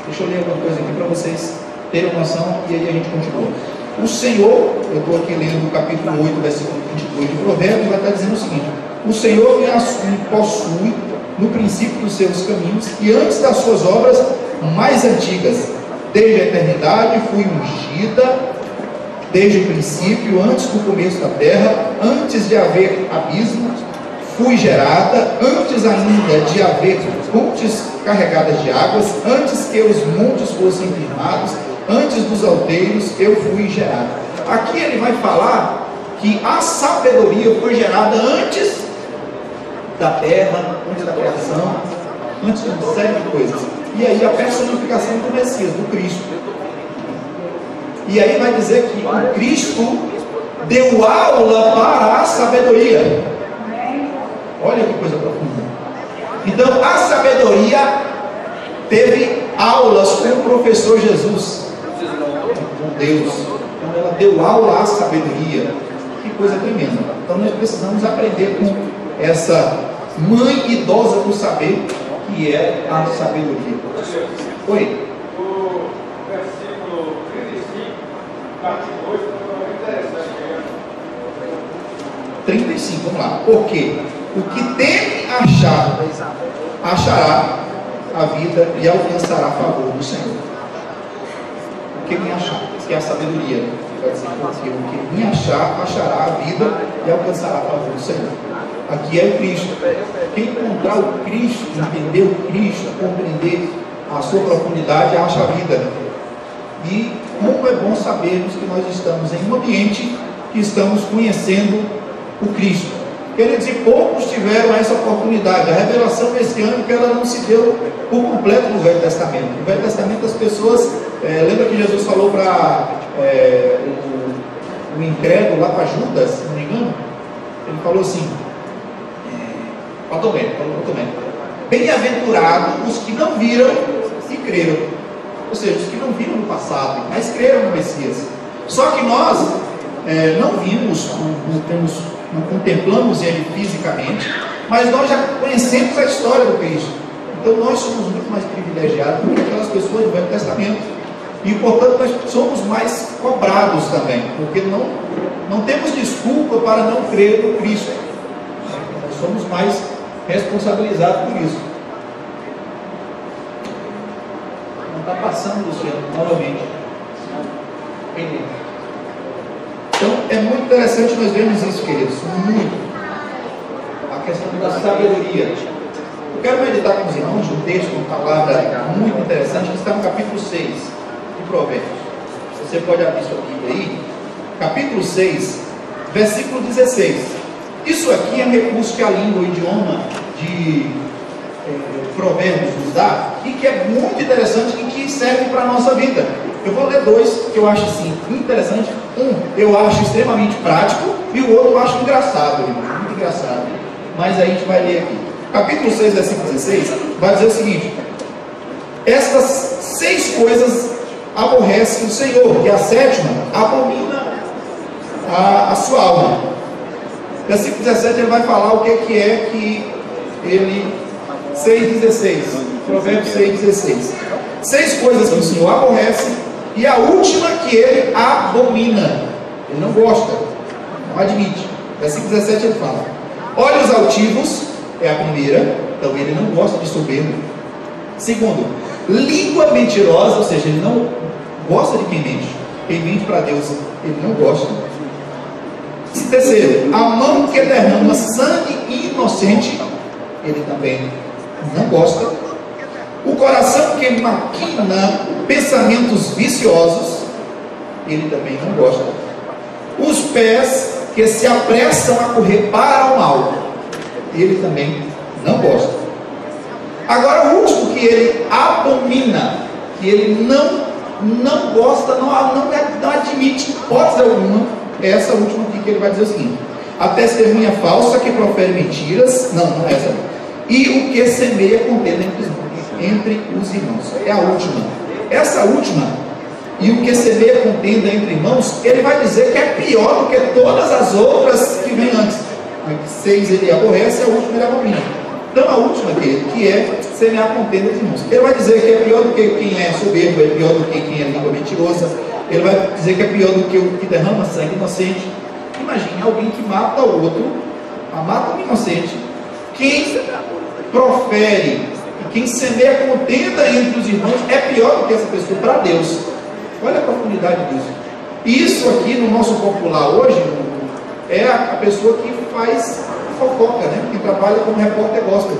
Deixa eu ler alguma coisa aqui para vocês terem noção e aí a gente continua. O Senhor, eu estou aqui lendo o capítulo 8, versículo 22 de Provérbios, vai estar dizendo o seguinte: o Senhor me possui no princípio dos seus caminhos e antes das suas obras mais antigas. Desde a eternidade fui ungida, desde o princípio, antes do começo da terra, antes de haver abismo, fui gerada, antes ainda de haver fontes carregadas de águas, antes que os montes fossem firmados, antes dos alteiros, eu fui gerada. Aqui ele vai falar que a sabedoria foi gerada antes da terra, antes da criação, antes de uma série de coisas. E aí a personificação do Messias, do Cristo. E aí vai dizer que o Cristo deu aula para a sabedoria. Olha que coisa profunda. Então a sabedoria teve aulas com o professor Jesus, com Deus. Então ela deu aula à sabedoria. Que coisa tremenda. Então nós precisamos aprender com essa mãe idosa do saber, que é a sabedoria. Oi? O versículo 35, parte 2, é muito interessante. 35, vamos lá. Porque o que teme achar, achará a vida e alcançará a favor do Senhor. O que me achar? Que é a sabedoria. Vai dizer, porque o que me achar, achará a vida e alcançará a favor do Senhor. Aqui é o Cristo. Quem encontrar o Cristo, entender o Cristo, compreender a sua profundidade, acha a vida. E como é bom sabermos que nós estamos em um ambiente que estamos conhecendo o Cristo. Quer dizer, poucos tiveram essa oportunidade. A revelação messiânica ela não se deu por completo no Velho Testamento. No Velho Testamento as pessoas, lembra que Jesus falou para o incrédulo lá para Judas, se não me engano? Ele falou assim, para Tomé, bem-aventurados os que não viram e creram. Ou seja, os que não viram no passado, mas creram no Messias. Só que nós não vimos, não contemplamos ele fisicamente, mas nós já conhecemos a história do Cristo. Então nós somos muito mais privilegiados do que aquelas pessoas do Velho Testamento. E portanto nós somos mais cobrados também, porque não temos desculpa para não crer no Cristo. Nós somos mais responsabilizados por isso. Não está passando, Luciano, novamente. Então é muito interessante nós vermos isso, queridos. Muito. A questão da sabedoria. Eu quero meditar com os irmãos um texto, uma palavra muito interessante, que está no capítulo 6 de Provérbios. Você pode abrir sua Bíblia aí. Capítulo 6, versículo 16. Isso aqui é um recurso que a língua, o idioma de Provérbios nos dá, e que é muito interessante e que serve para a nossa vida. Eu vou ler dois que eu acho assim, interessante. Um eu acho extremamente prático e o outro eu acho engraçado, muito engraçado. Mas a gente vai ler aqui. Capítulo 6, versículo 16, vai dizer o seguinte: estas 6 coisas aborrece o Senhor, e a 7ª abomina a sua alma. Versículo 17 ele vai falar o que é que ele... 6,16, Provérbios 6,16. 6 coisas que o Senhor aborrece, e a última que ele abomina. Ele não gosta, não admite. Versículo 17 ele fala: olhos altivos é a primeira, então ele não gosta de soberbo. Segundo, língua mentirosa, ou seja, ele não gosta de quem mente. Quem mente para Deus, ele não gosta. Terceiro, a mão que derrama sangue inocente, ele também não gosta. O coração que maquina pensamentos viciosos, ele também não gosta. Os pés que se apressam a correr para o mal, ele também não gosta. Agora o último que ele abomina, que ele não gosta, não admite hipótese alguma, é essa última aqui que ele vai dizer o seguinte: a testemunha falsa que profere mentiras, não é essa, e o que semeia contenda entre os irmãos. É a última. Essa última e o que semeia contenda entre irmãos, ele vai dizer que é pior do que todas as outras que vêm antes. 6 ele aborrece, a última ele abomina. Então a última que é semear contenda entre irmãos. Ele vai dizer que é pior do que quem é soberbo, é pior do que quem é língua mentirosa. Ele vai dizer que é pior do que o que derrama sangue inocente. Imagine alguém que mata o outro, mata um inocente. Quem profere e quem semeia contenda entre os irmãos é pior do que essa pessoa para Deus. Olha a profundidade disso. Isso aqui no nosso popular hoje é a pessoa que faz fofoca, né? Que trabalha como repórter gospel.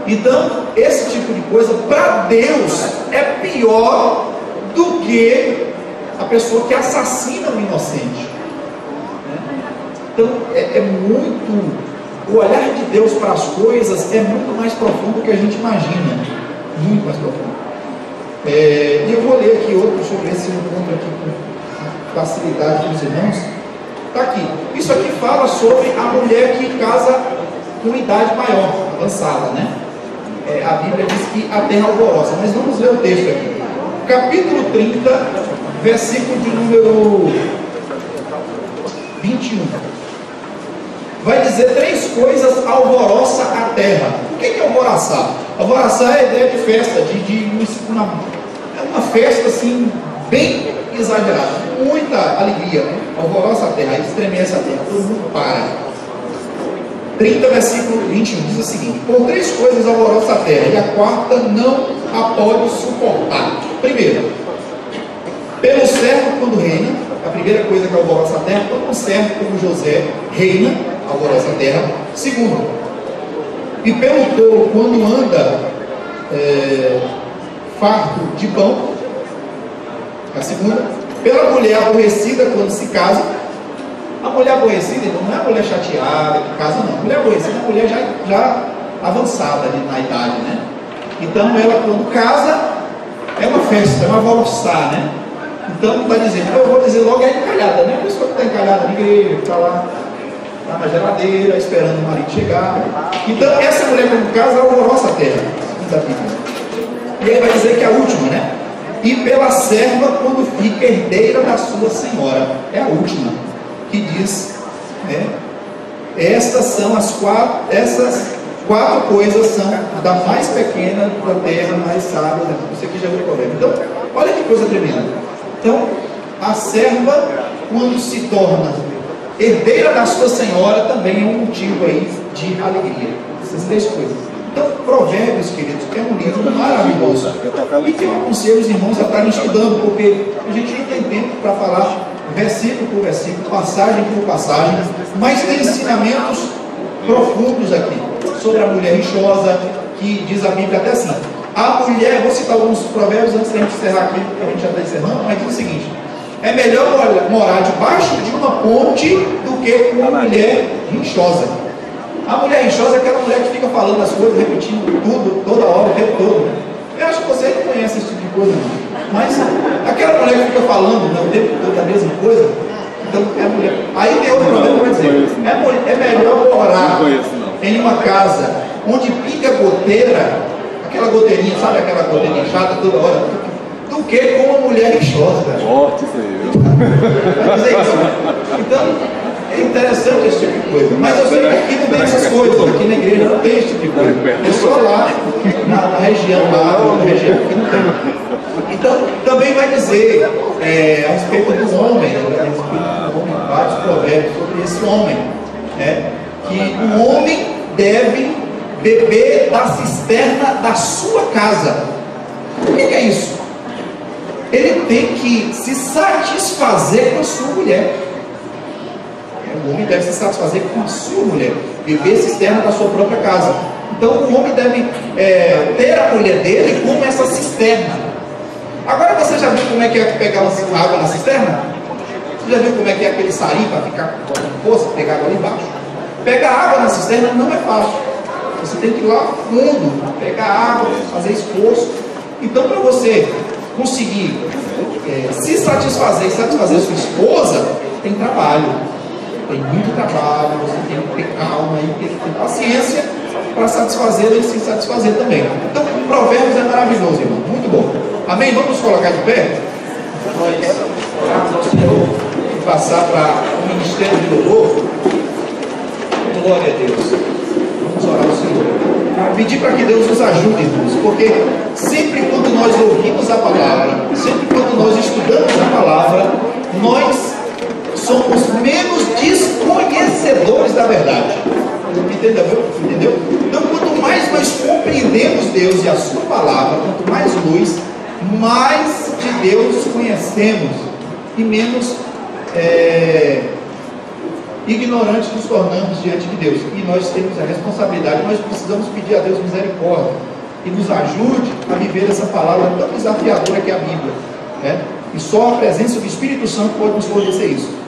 Então, esse tipo de coisa para Deus é pior do que a pessoa que assassina o inocente. Então, é muito... O olhar de Deus para as coisas é muito mais profundo do que a gente imagina. Muito mais profundo. E eu vou ler aqui outro sobre esse encontro aqui com facilidade dos irmãos. Está aqui. Isso aqui fala sobre a mulher que casa com idade maior, avançada, né? A Bíblia diz que a terra alvoroça. Mas vamos ler o texto aqui. Capítulo 30, versículo de número 21. Vai dizer 3 coisas alvoroça a terra. O que é alvoroçar? Alvoroçar é a ideia de festa, é uma festa assim, bem exagerada, muita alegria. Alvoroça a terra, estremece a terra, todo mundo para. 30, versículo 21 diz o seguinte: por 3 coisas alvoroça a terra, e a quarta não a pode suportar. Primeiro, pelo servo quando reina. A primeira coisa que alvoroça a terra, quando um servo como José reina, alvoroça a terra. Segundo, e pelo tolo quando anda farto de pão. A segunda, pela mulher aborrecida quando se casa. A mulher aborrecida não é a mulher chateada que casa, não. A mulher aborrecida é a mulher já avançada ali na idade, né? Então ela quando casa é uma festa, é uma alvoroçar, né? Então está dizendo, eu vou dizer logo, é encalhada, né? A pessoa que está encalhada na igreja, está lá, está na geladeira, esperando o marido chegar. Então essa mulher quando casa alvoroça a terra, segundo a Bíblia. E aí vai dizer que é a última, né? E pela serva quando fica herdeira da sua senhora. É a última que diz, né? Essas 4 coisas são da mais pequena da terra, mais sábia. Você que já viu o problema. Então, olha que coisa tremenda. Então, a serva, quando se torna herdeira da sua senhora, também é um motivo aí de alegria. Essas 3 coisas. Então, Provérbios, queridos, é um livro maravilhoso. E que eu aconselho os irmãos a estarem estudando, porque a gente não tem tempo para falar versículo por versículo, passagem por passagem, mas tem ensinamentos profundos aqui sobre a mulher rixosa, que diz a Bíblia até assim. A mulher, vou citar alguns provérbios antes da gente encerrar aqui, porque a gente já está encerrando, mas diz o seguinte: é melhor morar debaixo de uma ponte do que com uma mulher rixosa. A mulher rixosa é aquela mulher que fica falando as coisas, repetindo tudo, toda hora, o tempo todo. Eu acho que você não conhece esse tipo de coisa, não. Mas aquela mulher que fica falando, né, o tempo todo a mesma coisa, então é a mulher. Aí tem outro problema que vai dizer: é melhor morar em uma casa onde pinga goteira, aquela goteirinha, sabe aquela goteirinha chata toda hora, do que com uma mulher rixosa. Forte isso aí, viu? Vai dizer isso, né? Então, é interessante esse tipo de coisa. Mas eu sei que aqui não tem essas coisas, aqui na igreja não tem esse tipo de coisa. É só lá, na região lá, na região que não tem. Então, também vai dizer a respeito do homem, vários provérbios sobre esse homem, né? Que o homem deve beber da cisterna da sua casa. O que é isso? Ele tem que se satisfazer com a sua mulher. O homem deve se satisfazer com a sua mulher, beber cisterna da sua própria casa. Então o homem deve ter a mulher dele como essa cisterna. Agora você já viu como é que é pegar uma água na cisterna? Você já viu como é que é aquele sarinho para ficar com força, pegar água ali embaixo? Pegar água na cisterna não é fácil. Você tem que ir lá fundo, pegar água, fazer esforço. Então, para você conseguir se satisfazer e satisfazer sua esposa, tem trabalho. Tem muito trabalho, você tem que ter calma e tem que ter paciência para satisfazê-la e se satisfazer também. Então, Provérbios é maravilhoso, irmão. Muito bom. Amém? Vamos nos colocar de pé? nós orarmos ao Senhor e passar para o ministério de louvor. Glória a Deus. Vamos orar ao Senhor. Pedir para que Deus nos ajude, irmãos, porque sempre quando nós ouvimos a palavra, sempre quando nós estudamos a palavra, nós somos menos desconhecedores da verdade. Entendeu? Então, quanto mais nós compreendemos Deus e a sua palavra, quanto mais luz, mais de Deus conhecemos e menos ignorantes nos tornamos diante de Deus. E nós temos a responsabilidade, nós precisamos pedir a Deus misericórdia e nos ajude a viver essa palavra tão desafiadora que é a Bíblia, né? E só a presença do Espírito Santo pode nos fornecer isso.